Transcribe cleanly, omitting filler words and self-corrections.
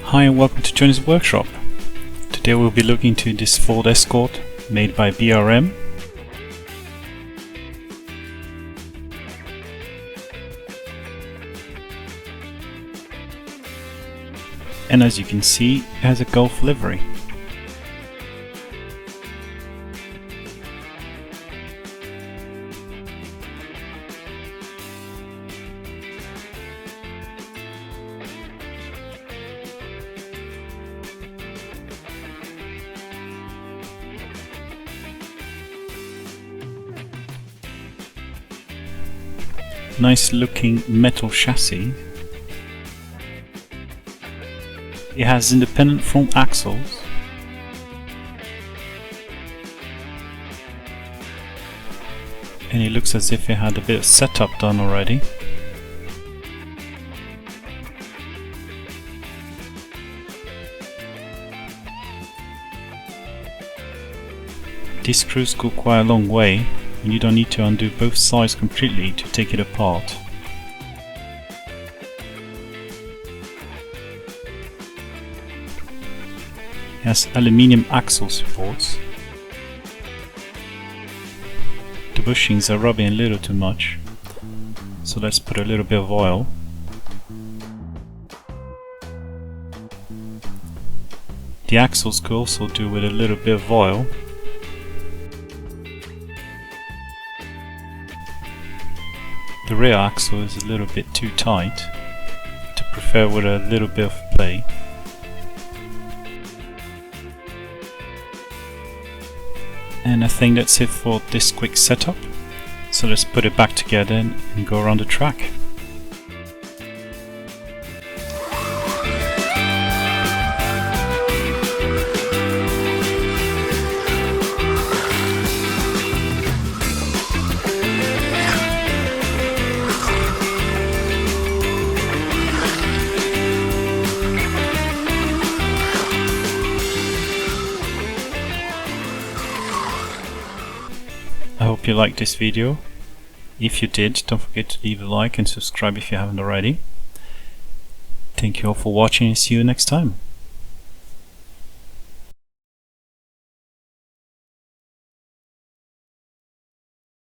Hi and welcome to Johnny's Workshop. Today we'll be looking into this Ford Escort made by BRM. And as you can see, it has a Golf livery. Nice looking metal chassis. It has independent front axles. And it looks as if it had a bit of setup done already. These screws go quite a long way, and you don't need to undo both sides completely to take it apart. It has aluminium axle supports. The bushings are rubbing a little too much, so let's put a little bit of oil. The axles could also do with a little bit of oil. The rear axle is a little bit too tight, to prefer with a little bit of play. And I think that's it for this quick setup, so let's put it back together and go around the track. I hope you liked this video. If you did, don't forget to leave a like and subscribe if you haven't already. Thank you all for watching and see you next time.